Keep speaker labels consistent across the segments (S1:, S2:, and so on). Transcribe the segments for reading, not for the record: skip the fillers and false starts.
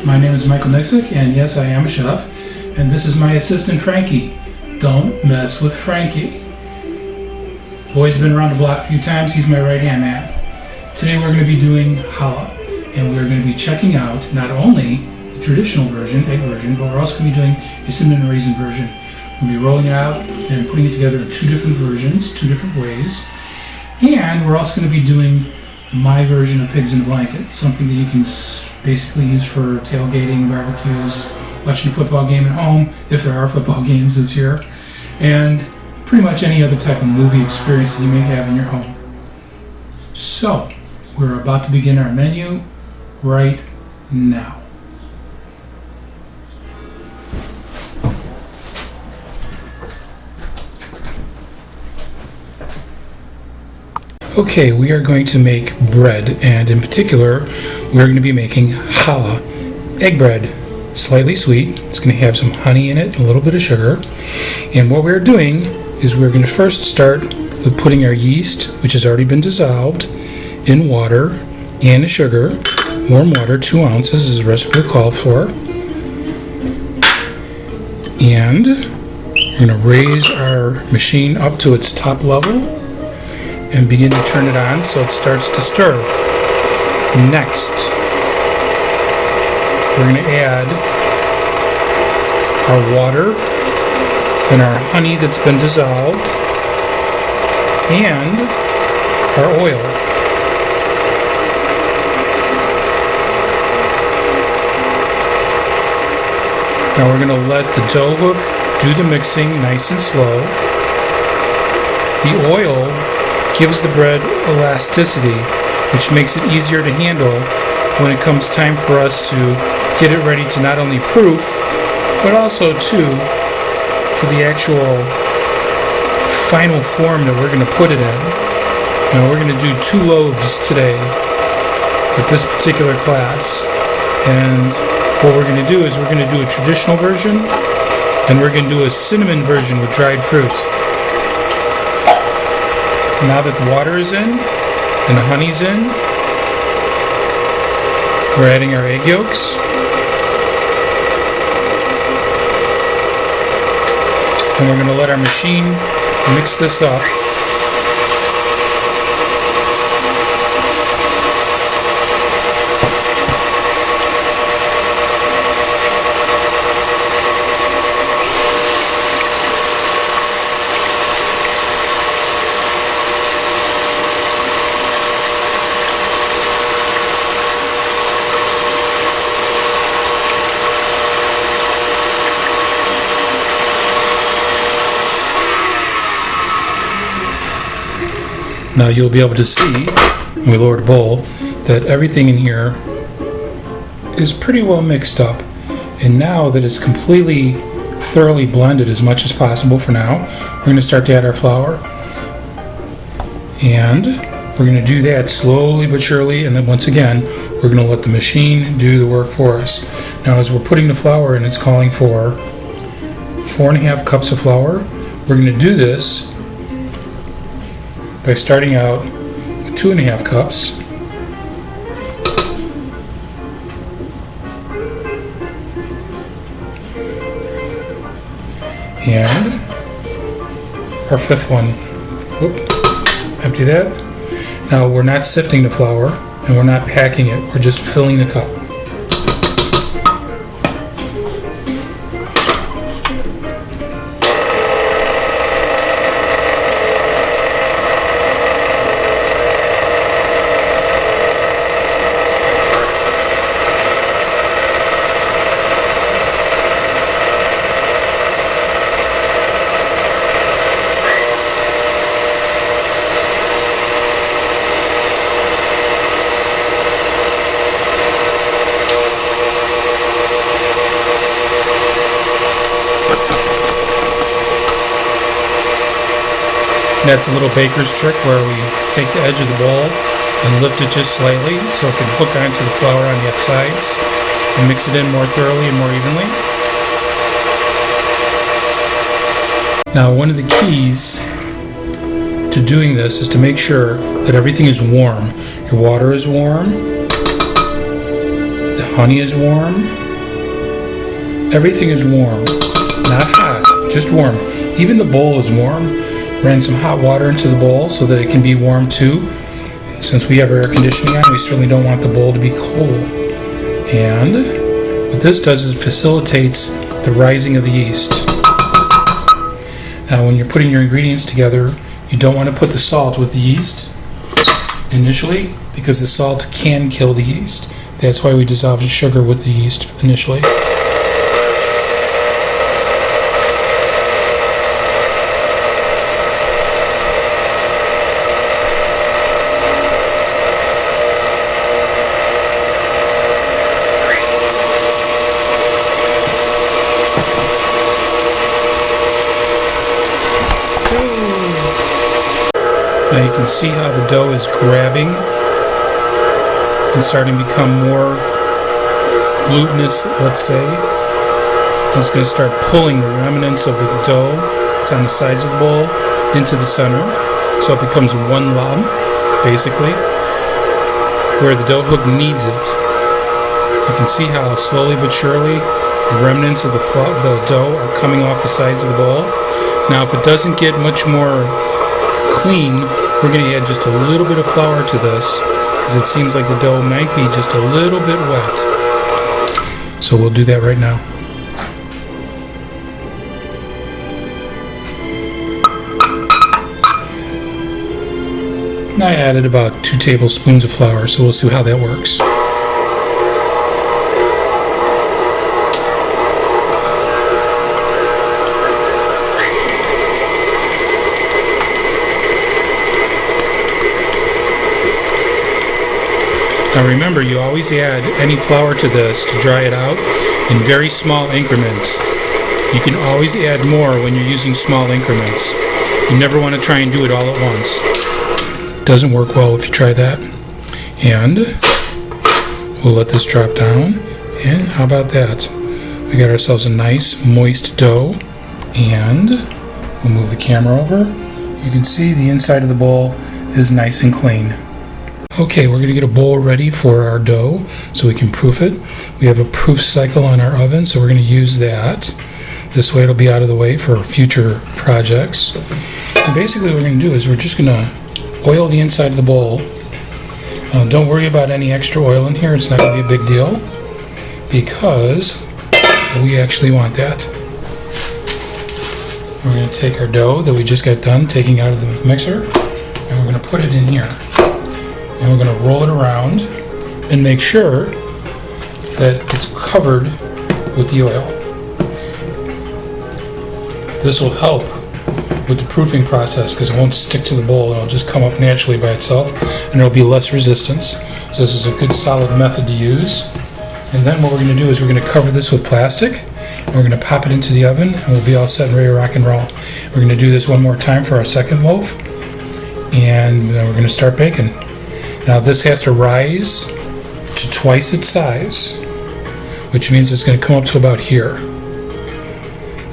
S1: My name is Michael Niksic, and yes, I am a chef. And this is my assistant, Frankie. Don't mess with Frankie. Boy's been around the block a few times. He's my right-hand man. Today we're going to be doing challah, and we're going to be checking out not only the traditional version, egg version, but we're also going to be doing a cinnamon and raisin version. We're going to be rolling it out and putting it together in two different versions, two different ways. And we're also going to be doing my version of pigs in a blanket, something that you can basically use for tailgating, barbecues, watching a football game at home, if there are football games this year, and pretty much any other type of movie experience that you may have in your home. So, we're about to begin our menu right now. Okay, we are going to make bread, and in particular, we're going to be making challah, egg bread. Slightly sweet. It's going to have some honey in it, a little bit of sugar. And what we're doing is we're going to first start with putting our yeast, which has already been dissolved, in water and the sugar. Warm water, 2 ounces, is the recipe called for. And we're going to raise our machine up to its top level and begin to turn it on so it starts to stir. Next, we're going to add our water and our honey that's been dissolved and our oil. Now we're going to let the dough hook do the mixing nice and slow. The oil gives the bread elasticity, which makes it easier to handle when it comes time for us to get it ready to not only proof, but also too for the actual final form that we're going to put it in. Now we're going to do 2 loaves today with this particular class, and what we're going to do is we're going to do a traditional version and we're going to do a cinnamon version with dried fruit. Now that the water is in and the honey's in, we're adding our egg yolks. And we're going to let our machine mix this up. Now you'll be able to see, when we lower the bowl, that everything in here is pretty well mixed up. And now that it's completely, thoroughly blended as much as possible for now, we're going to start to add our flour. And we're going to do that slowly but surely, and then once again, we're going to let the machine do the work for us. Now as we're putting the flour in, it's calling for 4.5 cups of flour. We're going to do this by starting out with 2.5 cups. And our 5th one. Whoop. Empty that. Now we're not sifting the flour and we're not packing it, we're just filling the cup. That's a little baker's trick where we take the edge of the bowl and lift it just slightly so it can hook onto the flour on the upsides and mix it in more thoroughly and more evenly. Now, one of the keys to doing this is to make sure that everything is warm. Your water is warm, the Honey is warm. Everything is warm. Not hot, just warm. Even the bowl is warm. Ran some hot water into the bowl so that it can be warm too. Since we have air conditioning on, we certainly don't want the bowl to be cold. And what this does is it facilitates the rising of the yeast. Now when you're putting your ingredients together, you don't want to put the salt with the yeast initially, because the salt can kill the yeast. That's why we dissolve the sugar with the yeast initially. Now you can see how the dough is grabbing and starting to become more glutinous, let's say. And it's going to start pulling the remnants of the dough that's on the sides of the bowl into the center. So it becomes one lump, basically, where the dough hook needs it. You can see how slowly but surely the remnants of the dough are coming off the sides of the bowl. Now if it doesn't get much more clean, we're going to add just a little bit of flour to this, because it seems like the dough might be just a little bit wet. So we'll do that right now. I added about 2 tablespoons of flour, so we'll see how that works. Now remember, you always add any flour to this to dry it out in very small increments. You can always add more when you're using small increments. You never want to try and do it all at once. It doesn't work well if you try that. And we'll let this drop down. And how about that? We got ourselves a nice moist dough. And we'll move the camera over. You can see the inside of the bowl is nice and clean. Okay, we're going to get a bowl ready for our dough so we can proof it. We have a proof cycle on our oven, so we're going to use that. This way it'll be out of the way for future projects. And basically what we're going to do is we're just going to oil the inside of the bowl. Don't worry about any extra oil in here. It's not going to be a big deal because we actually want that. We're going to take our dough that we just got done taking out of the mixer, and we're going to put it in here. And we're going to roll it around and make sure that it's covered with the oil. This will help with the proofing process because it won't stick to the bowl. It'll just come up naturally by itself and there'll be less resistance. So this is a good solid method to use. And then what we're going to do is we're going to cover this with plastic and we're going to pop it into the oven and we'll be all set and ready to rock and roll. We're going to do this one more time for our second loaf and then we're going to start baking. Now this has to rise to twice its size, which means it's going to come up to about here.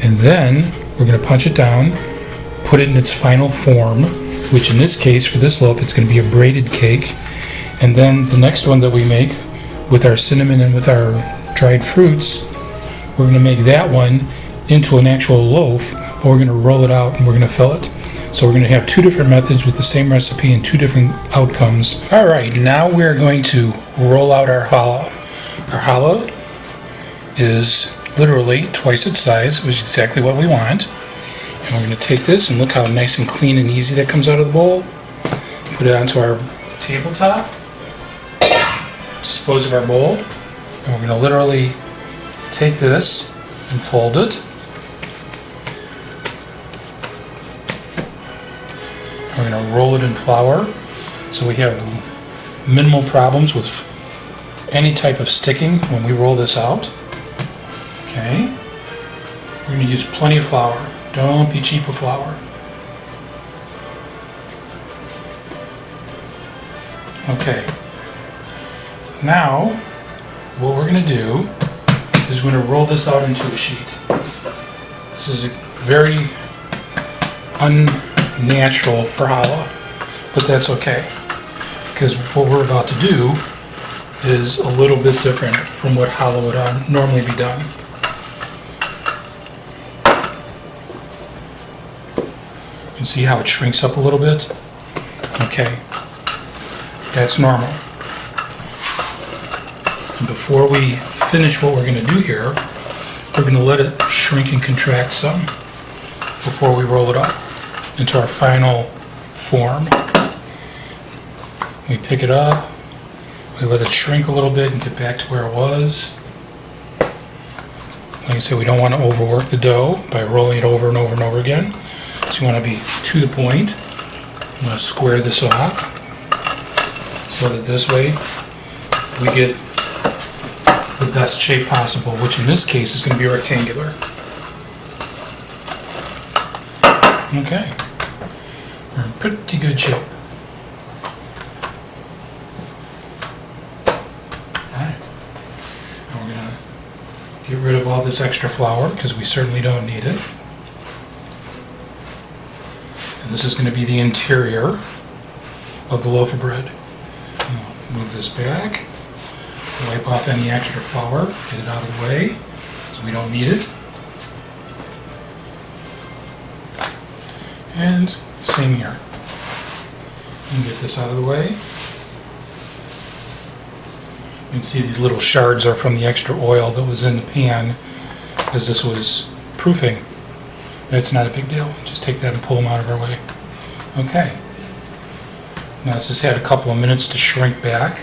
S1: And then we're going to punch it down, put it in its final form, which in this case, for this loaf, it's going to be a braided cake. And then the next one that we make with our cinnamon and with our dried fruits, we're going to make that one into an actual loaf, but we're going to roll it out and we're going to fill it. So we're going to have 2 different methods with the same recipe and 2 different outcomes. All right, now we're going to roll out our challah. Our challah is literally twice its size, which is exactly what we want. And we're going to take this and look how nice and clean and easy that comes out of the bowl. Put it onto our tabletop. Dispose of our bowl. And we're going to literally take this and fold it. We're going to roll it in flour so we have minimal problems with any type of sticking when we roll this out. Okay. We're going to use plenty of flour. Don't be cheap with flour. Okay. Now, what we're going to do is we're going to roll this out into a sheet. This is a very unnatural for challah, but that's okay, because what we're about to do is a little bit different from what challah would normally be done. You can see how it shrinks up a little bit? Okay, that's normal. And before we finish what we're going to do here, we're going to let it shrink and contract some before we roll it up into our final form. We pick it up, we let it shrink a little bit and get back to where it was. Like I said, we don't want to overwork the dough by rolling it over and over and over again. So you want to be to the point. I'm going to square this off so that this way we get the best shape possible, which in this case is going to be rectangular. Okay, we're in pretty good shape. Alright, now we're going to get rid of all this extra flour because we certainly don't need it. And this is going to be the interior of the loaf of bread. Move this back. Wipe off any extra flour, get it out of the way, because we don't need it. And same here. And get this out of the way. You can see these little shards are from the extra oil that was in the pan as this was proofing. It's not a big deal. Just take that and pull them out of our way. Okay. Now this has had a couple of minutes to shrink back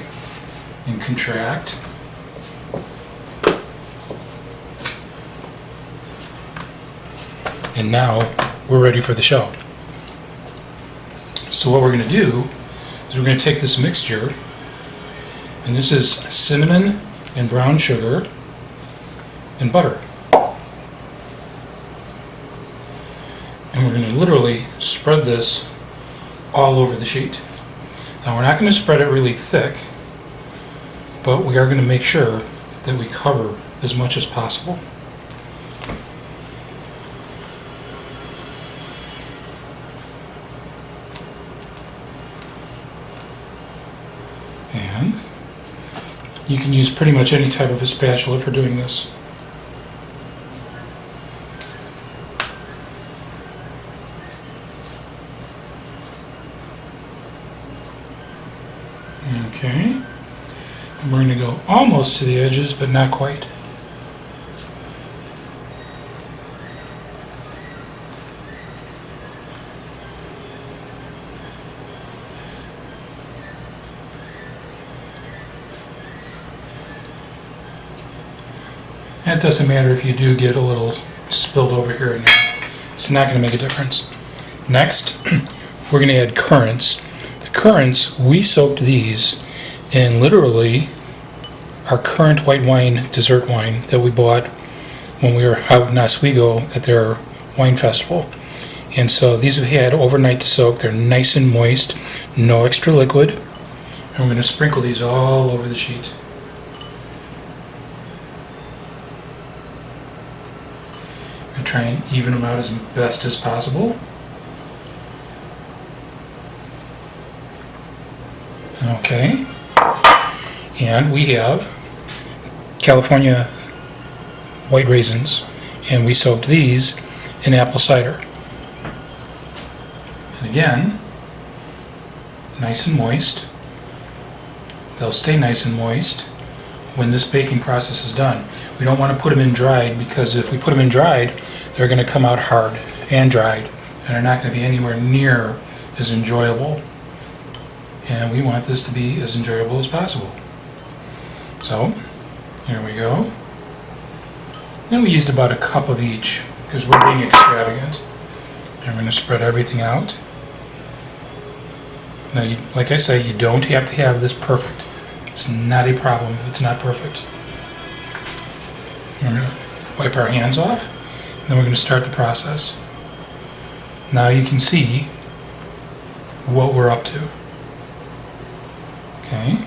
S1: and contract. And now we're ready for the show. So what we're going to do is we're going to take this mixture, and this is cinnamon and brown sugar and butter. And we're going to literally spread this all over the sheet. Now we're not going to spread it really thick, but we are going to make sure that we cover as much as possible. And you can use pretty much any type of a spatula for doing this. Okay. We're going to go almost to the edges, but not quite. It doesn't matter if you do get a little spilled over here and there. It's not going to make a difference. Next, we're going to add currants. The currants, we soaked these in literally our currant white wine, dessert wine, that we bought when we were out in Oswego at their wine festival. And so these have had overnight to soak. They're nice and moist, no extra liquid. And we're going to sprinkle these all over the sheet. And try and even them out as best as possible. Okay. And we have California white raisins, and we soaked these in apple cider. And again, nice and moist. They'll stay nice and moist when this baking process is done. We don't want to put them in dried, because if we put them in dried, they're going to come out hard and dried, and they're not going to be anywhere near as enjoyable. And we want this to be as enjoyable as possible. So, here we go. Then we used about a cup of each, because we're being extravagant. And we're going to spread everything out. Now, like I say, you don't have to have this perfect. It's not a problem if it's not perfect. We're going to wipe our hands off, and then we're going to start the process. Now you can see what we're up to. Okay.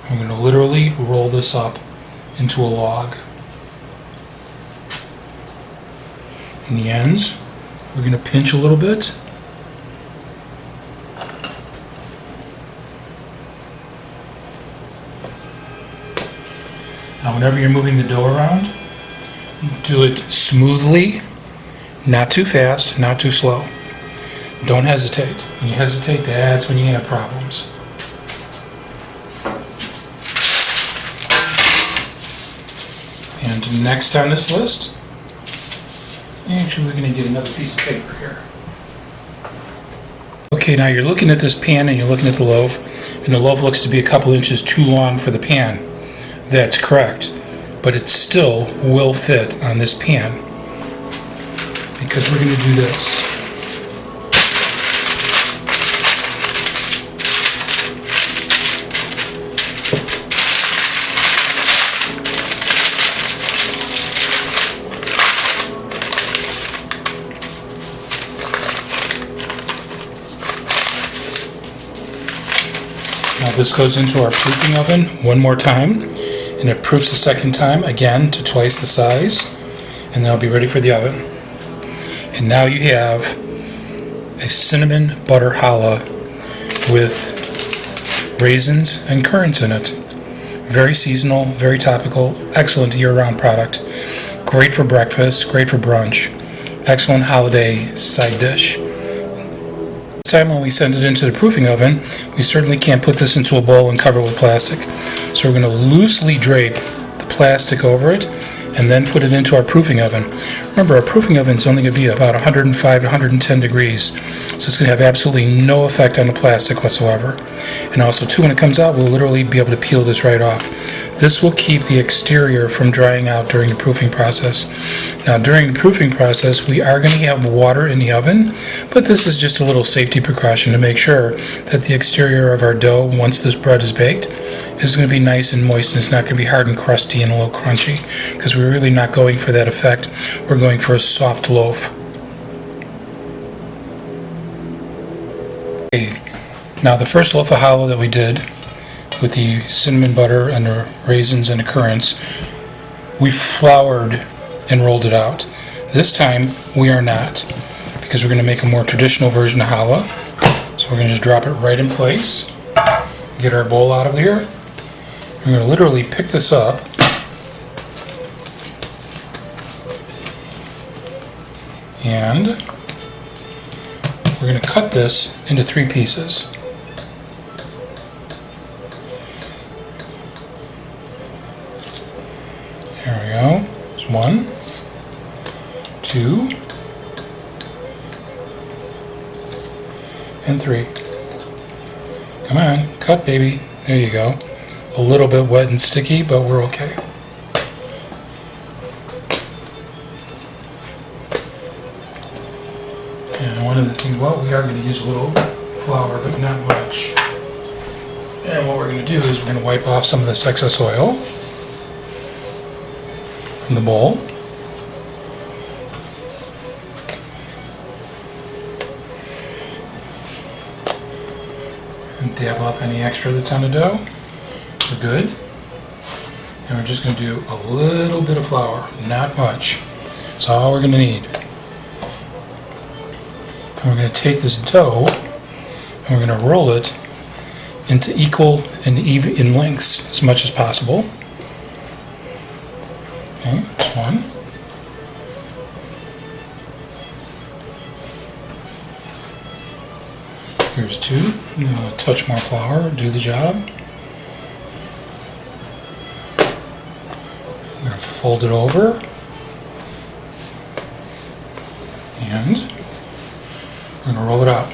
S1: I'm going to literally roll this up into a log. In the ends, we're going to pinch a little bit. Now whenever you're moving the dough around, do it smoothly, not too fast, not too slow. Don't hesitate. When you hesitate, that's when you have problems. And next on this list, actually we're going to get another piece of paper here. Okay, now you're looking at this pan and you're looking at the loaf, and the loaf looks to be a couple inches too long for the pan. That's correct, but it still will fit on this pan because we're going to do this. Now this goes into our proofing oven one more time, and it proofs a second time, again to twice the size, and then I'll be ready for the oven. And now you have a cinnamon butter challah with raisins and currants in it. Very seasonal, very topical, excellent year-round product. Great for breakfast, great for brunch. Excellent holiday side dish. This time when we send it into the proofing oven, we certainly can't put this into a bowl and cover it with plastic. So we're going to loosely drape the plastic over it and then put it into our proofing oven. Remember, our proofing oven is only going to be about 105 to 110 degrees, so it's going to have absolutely no effect on the plastic whatsoever. And also, too, when it comes out, we'll literally be able to peel this right off. This will keep the exterior from drying out during the proofing process. Now, during the proofing process, we are going to have water in the oven, but this is just a little safety precaution to make sure that the exterior of our dough, once this bread is baked, is going to be nice and moist, and it's not going to be hard and crusty and a little crunchy, because we're really not going for that effect. We're going for a soft loaf. Okay. Now the first loaf of challah that we did with the cinnamon butter and the raisins and the currants, we floured and rolled it out. This time we are not, because we're going to make a more traditional version of challah. So we're going to just drop it right in place, get our bowl out of here. We're going to literally pick this up and we're going to cut this into 3 pieces. There we go. There's 1, 2, and 3. Come on, cut, baby. There you go. A little bit wet and sticky, but we're okay. And one of the things, well, we are going to use a little flour, but not much. And what we're going to do is we're going to wipe off some of this excess oil from the bowl. And dab off any extra that's on the dough. We're good. And we're just going to do a little bit of flour, not much. That's all we're going to need. And we're going to take this dough and we're going to roll it into equal and even in lengths as much as possible. Okay, that's 1. Here's 2. A touch more flour, do the job. I'm going to fold it over and we're going to roll it out,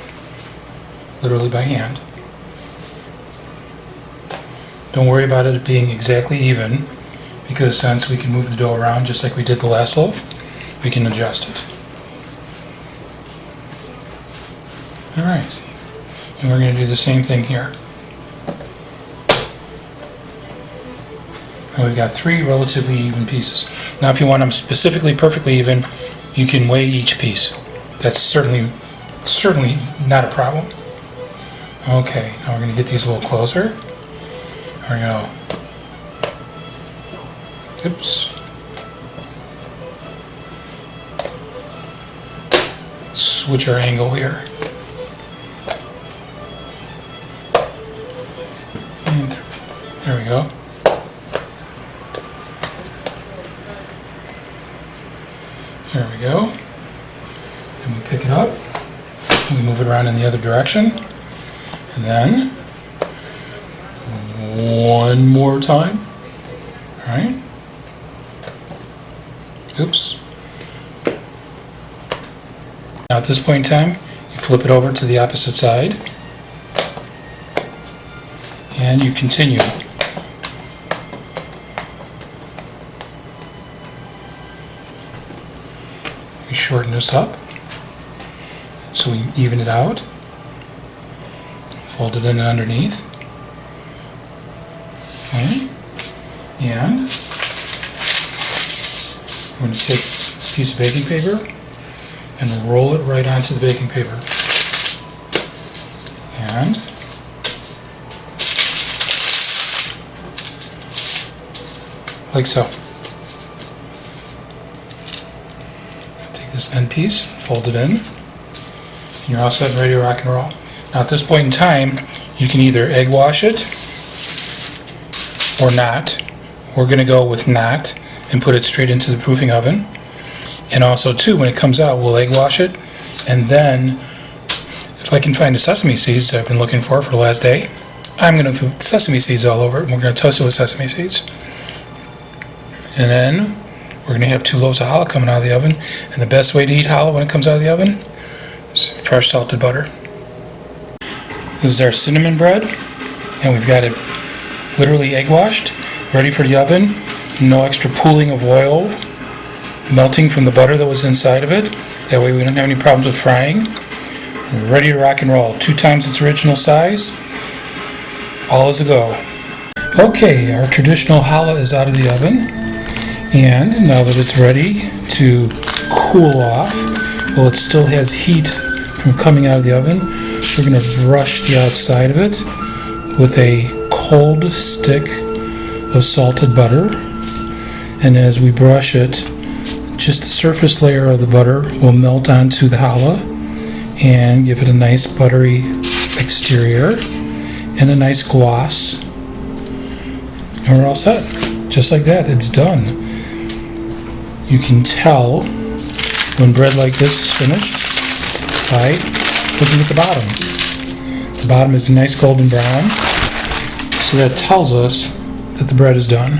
S1: literally by hand. Don't worry about it being exactly even, because since we can move the dough around just like we did the last loaf, we can adjust it. Alright, and we're going to do the same thing here. And we've got 3 relatively even pieces. Now if you want them specifically perfectly even, you can weigh each piece. That's certainly not a problem. Okay, now we're going to get these a little closer. We're going to, oops. Switch our angle here. And there we go. There we go. And we pick it up. We move it around in the other direction. And then one more time. All right. Oops. Now at this point in time, you flip it over to the opposite side. And you continue. We shorten this up so we even it out. Fold it in underneath. Okay. And I'm going to take a piece of baking paper and roll it right onto the baking paper. And like so. Take this end piece, fold it in, and you're all set and ready to rock and roll. Now at this point in time, you can either egg wash it or not. We're going to go with not and put it straight into the proofing oven. And also too, when it comes out, we'll egg wash it, and then if I can find the sesame seeds that I've been looking for the last day, I'm going to put sesame seeds all over it, and we're going to toast it with sesame seeds. And then we're going to have 2 loaves of challah coming out of the oven. And the best way to eat challah when it comes out of the oven is fresh salted butter. This is our cinnamon bread, and we've got it literally egg washed, ready for the oven. No extra pooling of oil melting from the butter that was inside of it. That way we don't have any problems with frying. We're ready to rock and roll. 2 times its original size. All is a go. Okay, our traditional challah is out of the oven. And now that it's ready to cool off, well, it still has heat from coming out of the oven, we're going to brush the outside of it with a cold stick of salted butter. And as we brush it, just the surface layer of the butter will melt onto the challah and give it a nice buttery exterior and a nice gloss. And we're all set. Just like that, it's done. You can tell when bread like this is finished by looking at the bottom. The bottom is a nice golden brown, so that tells us that the bread is done.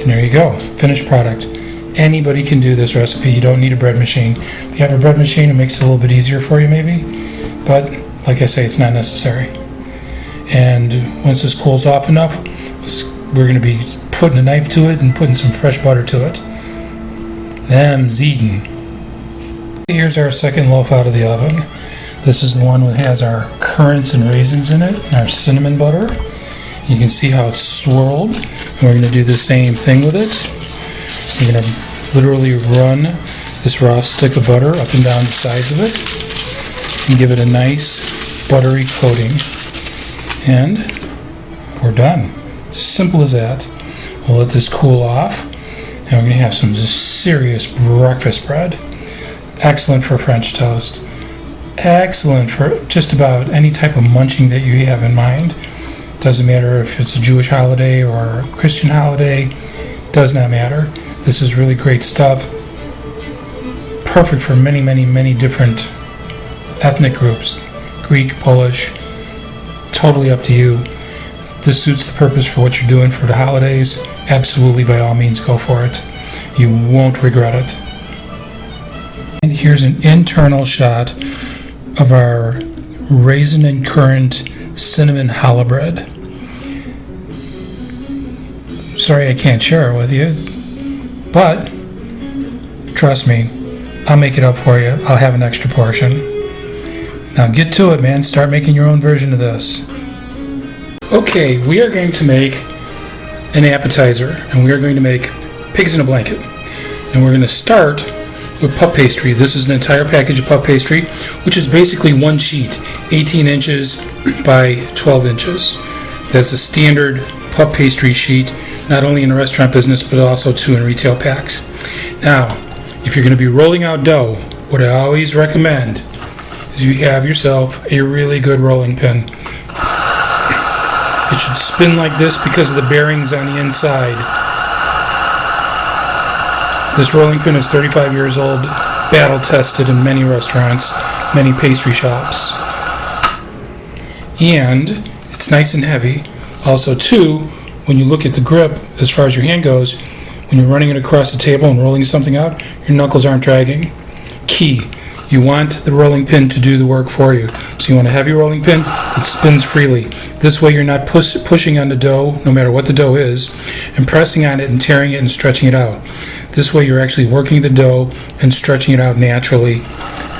S1: And there you go, finished product. Anybody can do this recipe. You don't need a bread machine. If you have a bread machine, it makes it a little bit easier for you maybe, but like I say, it's not necessary. And once this cools off enough, we're going to be putting a knife to it and putting some fresh butter to it. Them's eating. Here's our second loaf out of the oven. This is the one that has our currants and raisins in it, and our cinnamon butter. You can see how it's swirled, and we're going to do the same thing with it. We're going to literally run this raw stick of butter up and down the sides of it and give it a nice buttery coating. And we're done. Simple as that. We'll let this cool off, and we're going to have some serious breakfast bread. Excellent for French toast. Excellent for just about any type of munching that you have in mind. Doesn't matter if it's a Jewish holiday or a Christian holiday. Does not matter. This is really great stuff. Perfect for many, many, many different ethnic groups. Greek, Polish. Totally up to you. This suits the purpose for what you're doing for the holidays. Absolutely, by all means, go for it. You won't regret it. And here's an internal shot of our raisin and currant cinnamon challah bread. Sorry I can't share it with you, but trust me, I'll make it up for you. I'll have an extra portion. Now get to it, man. Start making your own version of this. Okay, we are going to make an appetizer, and we are going to make pigs in a blanket. And we're going to start with puff pastry. This is an entire package of puff pastry, which is basically one sheet, 18 inches by 12 inches. That's a standard puff pastry sheet, not only in the restaurant business, but also too in retail packs. Now, if you're going to be rolling out dough, what I always recommend is you have yourself a really good rolling pin. It should spin like this because of the bearings on the inside. This rolling pin is 35 years old, battle tested in many restaurants, many pastry shops. And it's nice and heavy. Also, too, when you look at the grip, as far as your hand goes, when you're running it across the table and rolling something out, your knuckles aren't dragging. Key. You want the rolling pin to do the work for you. So you want a heavy rolling pin that spins freely. This way you're not pushing on the dough, no matter what the dough is, and pressing on it and tearing it and stretching it out. This way you're actually working the dough and stretching it out naturally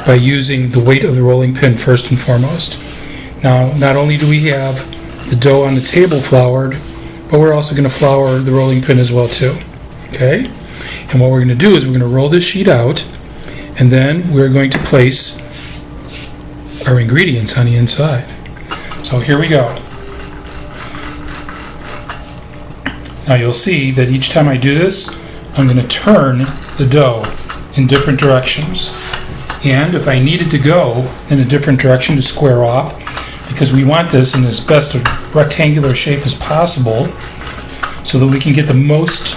S1: by using the weight of the rolling pin first and foremost. Now, not only do we have the dough on the table floured, but we're also going to flour the rolling pin as well too. Okay? And what we're going to do is we're going to roll this sheet out, and then we're going to place our ingredients on the inside. So here we go. Now you'll see that each time I do this, I'm going to turn the dough in different directions. And if I needed to go in a different direction to square off, because we want this in as best a rectangular shape as possible so that we can get the most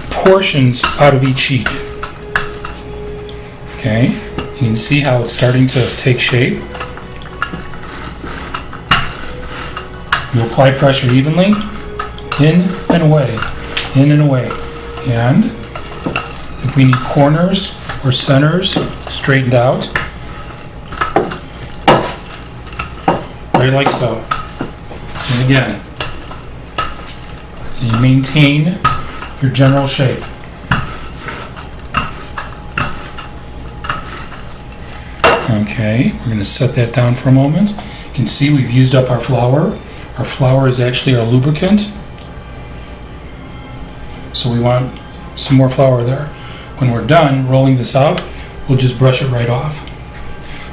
S1: portions out of each sheet. Okay, you can see how it's starting to take shape. You apply pressure evenly, in and away, in and away. And if we need corners or centers straightened out, right like so. And again, you maintain your general shape. Okay, we're going to set that down for a moment. You can see we've used up our flour. Our flour is actually our lubricant. So we want some more flour there. When we're done rolling this out, we'll just brush it right off.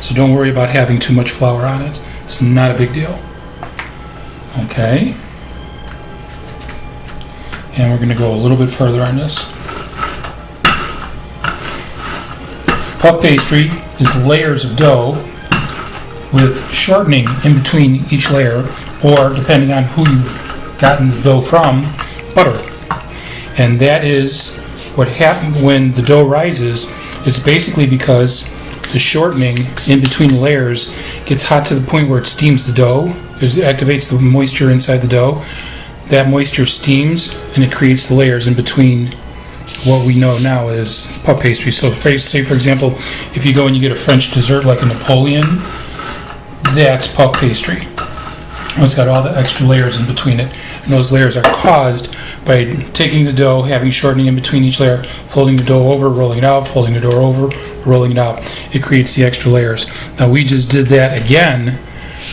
S1: So don't worry about having too much flour on it. It's not a big deal. Okay. And we're going to go a little bit further on this. Puff pastry is layers of dough with shortening in between each layer, or depending on who you've gotten the dough from, butter. And that is what happens when the dough rises. It's basically because the shortening in between the layers gets hot to the point where it steams the dough. It activates the moisture inside the dough. That moisture steams and it creates the layers in between what we know now is puff pastry. So say for example, if you go and you get a French dessert like a Napoleon, that's puff pastry. It's got all the extra layers in between it. And those layers are caused by taking the dough, having shortening in between each layer, folding the dough over, rolling it out, folding the dough over, rolling it out. It creates the extra layers. Now we just did that again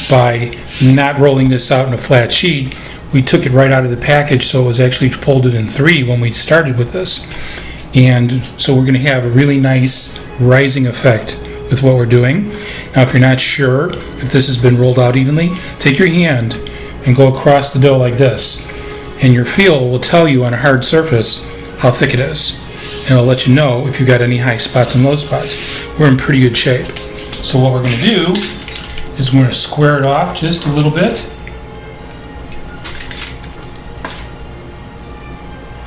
S1: by not rolling this out in a flat sheet. We took it right out of the package, so it was actually folded in three when we started with this. And so we're going to have a really nice rising effect with what we're doing. Now if you're not sure if this has been rolled out evenly, take your hand and go across the dough like this. And your feel will tell you on a hard surface how thick it is. And it'll let you know if you've got any high spots and low spots. We're in pretty good shape. So what we're going to do is we're going to square it off just a little bit.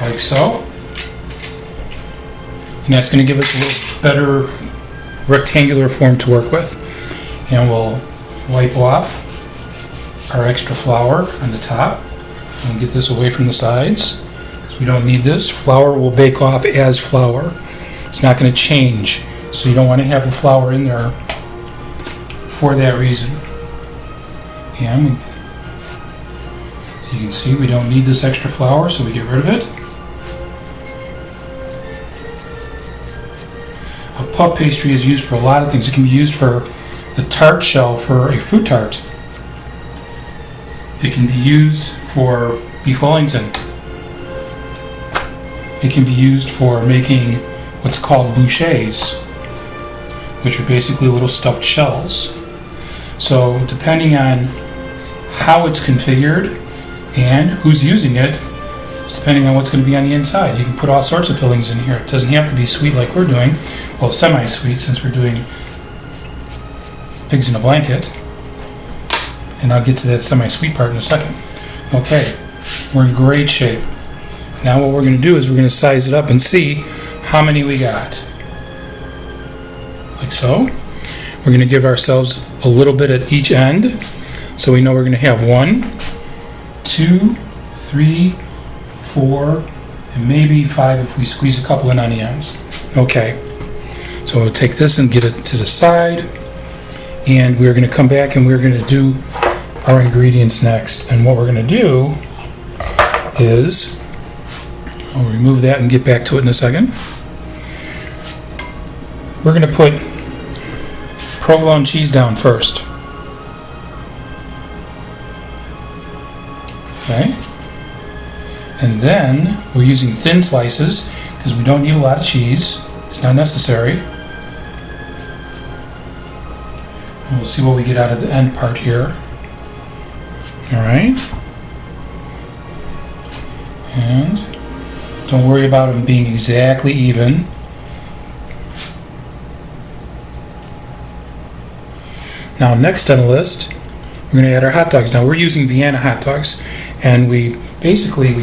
S1: Like so. And that's going to give us a little better rectangular form to work with. And we'll wipe off our extra flour on the top and get this away from the sides. So we don't need this. Flour will bake off as flour. It's not going to change. So you don't want to have the flour in there for that reason. And you can see we don't need this extra flour, so we get rid of it. A puff pastry is used for a lot of things. It can be used for the tart shell for a fruit tart. It can be used for beef Wellington. It can be used for making what's called bouchées, which are basically little stuffed shells. So depending on how it's configured and who's using it, it's depending on what's going to be on the inside. You can put all sorts of fillings in here. It doesn't have to be sweet like we're doing. Well, semi-sweet since we're doing pigs in a blanket. And I'll get to that semi-sweet part in a second. Okay, we're in great shape. Now what we're going to do is we're going to size it up and see how many we got. Like so. We're going to give ourselves a little bit at each end. So we know we're going to have 1, 2, 3, 4, and maybe 5 if we squeeze a couple in on the ends. Okay. So we'll take this and get it to the side. And we're going to come back and we're going to do our ingredients next. And what we're going to do is, I'll remove that and get back to it in a second. We're going to put provolone cheese down first. Okay. And then we're using thin slices because we don't need a lot of cheese. It's not necessary. And we'll see what we get out of the end part here. Alright. And don't worry about them being exactly even. Now next on the list, we're going to add our hot dogs. Now we're using Vienna hot dogs, and we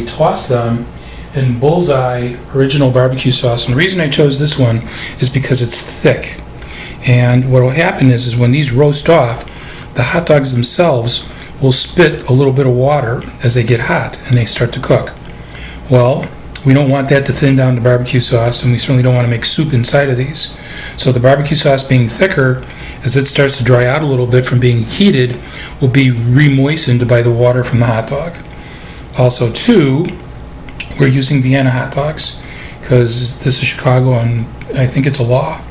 S1: toss them in Bullseye original barbecue sauce. And the reason I chose this one is because it's thick. And what will happen is when these roast off, the hot dogs themselves will spit a little bit of water as they get hot and they start to cook. Well, we don't want that to thin down the barbecue sauce, and we certainly don't want to make soup inside of these. So the barbecue sauce being thicker, as it starts to dry out a little bit from being heated, will be re-moistened by the water from the hot dog. Also, too, we're using Vienna hot dogs because this is Chicago and I think it's a law.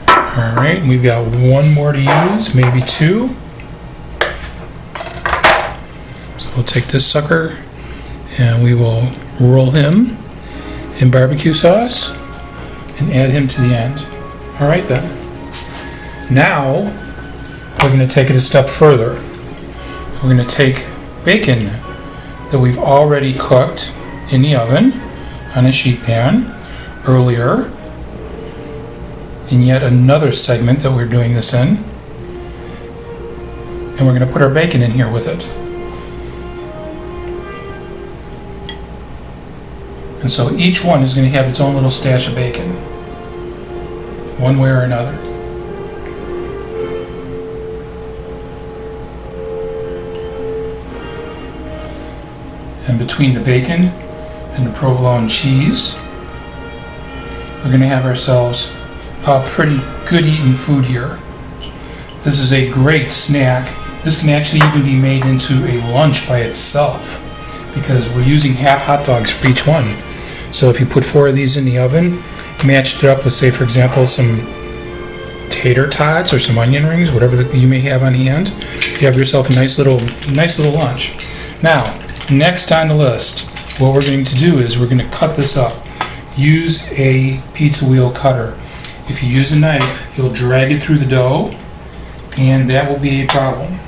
S1: Alright, we've got 1 more to use, maybe 2. So we'll take this sucker and we will roll him in barbecue sauce and add him to the end. Alright then. Now we're going to take it a step further. We're going to take bacon that we've already cooked in the oven on a sheet pan earlier in yet another segment that we're doing this in. And we're going to put our bacon in here with it. And so each one is going to have its own little stash of bacon, one way or another. And between the bacon and the provolone cheese, we're going to have ourselves a pretty good eating food here. This is a great snack. This can actually even be made into a lunch by itself because we're using half hot dogs for each one. So if you put 4 of these in the oven, matched it up with, say, for example, some tater tots or some onion rings, whatever you may have on hand, you have yourself a nice little lunch. Now, next on the list, what we're going to do is we're going to cut this up. Use a pizza wheel cutter. If you use a knife, you'll drag it through the dough, and that will be a problem.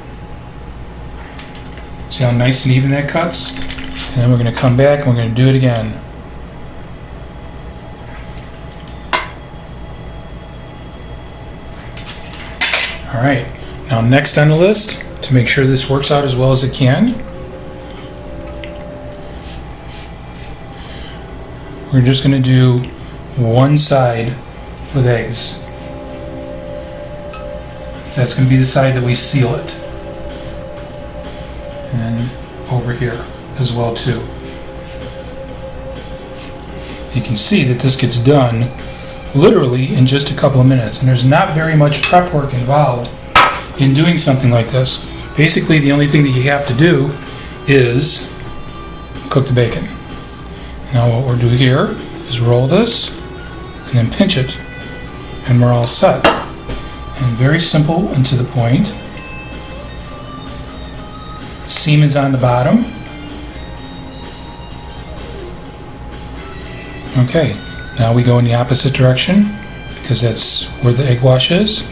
S1: See how nice and even that cuts? And then we're going to come back and we're going to do it again. Alright, now next on the list, to make sure this works out as well as it can, we're just going to do one side with eggs. That's going to be the side that we seal it. And then over here as well too. You can see that this gets done literally in just a couple of minutes, and there's not very much prep work involved in doing something like this. Basically, the only thing that you have to do is cook the bacon. Now what we'll do here is roll this and then pinch it, and we're all set. And very simple and to the point. Seam is on the bottom. Okay, now we go in the opposite direction because that's where the egg wash is.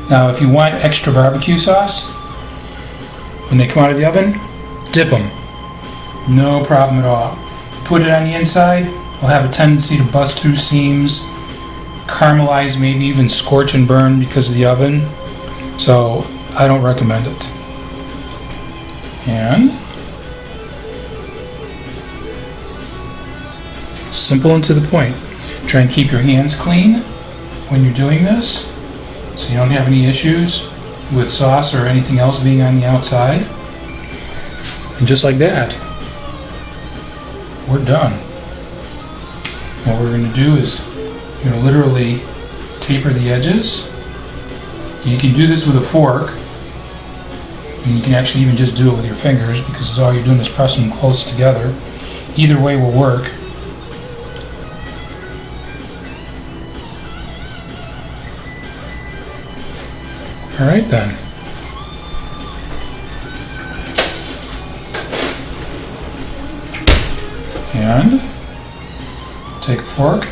S1: Now if you want extra barbecue sauce, when they come out of the oven, dip them. No problem at all. Put it on the inside, it'll have a tendency to bust through seams, caramelize, maybe even scorch and burn because of the oven. So I don't recommend it. And Simple and to the point. Try and keep your hands clean when you're doing this, so you don't have any issues with sauce or anything else being on the outside. And just like that, we're done. What we're going to do is you're going to literally taper the edges. You can do this with a fork, and you can actually even just do it with your fingers, because all you're doing is pressing them close together. Either way will work. All right then. And take a fork,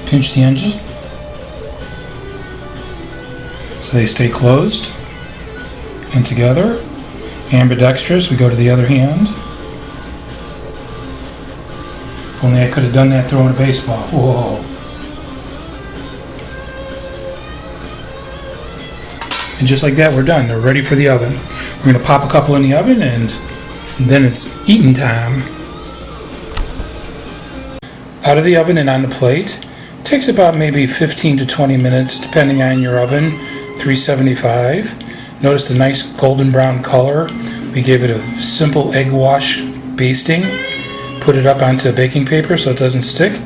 S1: pinch the edges so they stay closed and together. Ambidextrous, we go to the other hand. If only I could have done that throwing a baseball. Whoa. And just like that, we're done. They're ready for the oven. We're going to pop a couple in the oven, and then it's eating time. Out of the oven and on the plate. It takes about maybe 15 to 20 minutes, depending on your oven. 375. Notice the nice golden brown color. We gave it a simple egg wash basting. Put it up onto baking paper so it doesn't stick,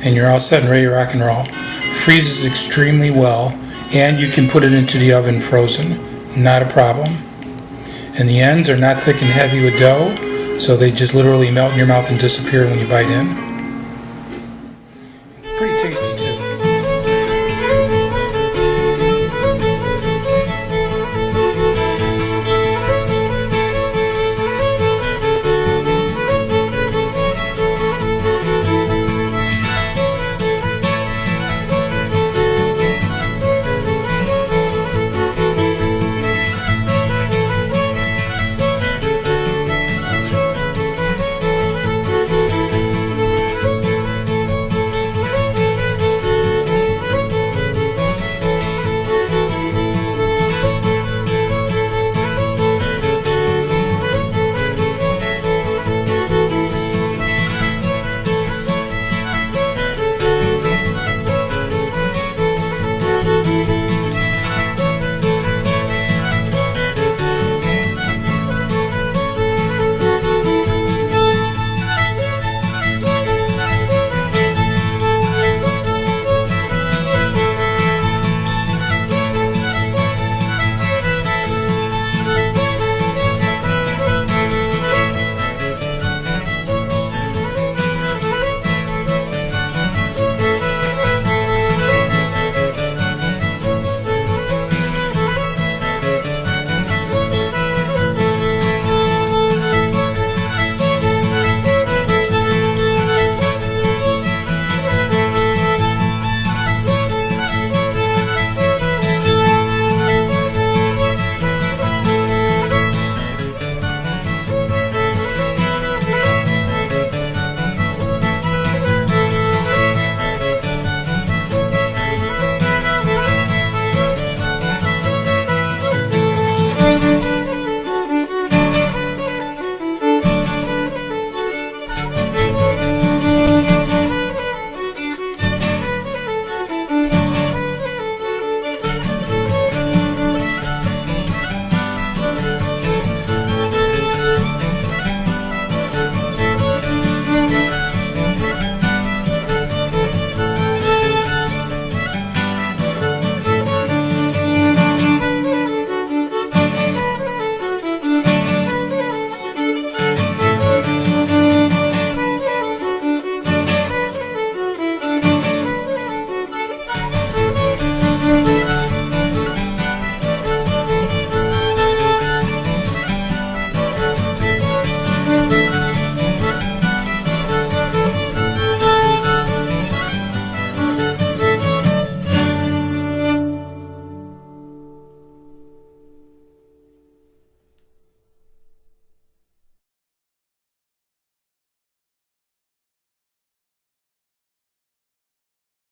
S1: and you're all set and ready to rock and roll. Freezes extremely well, and you can put it into the oven frozen. Not a problem. And the ends are not thick and heavy with dough, so they just literally melt in your mouth and disappear when you bite in.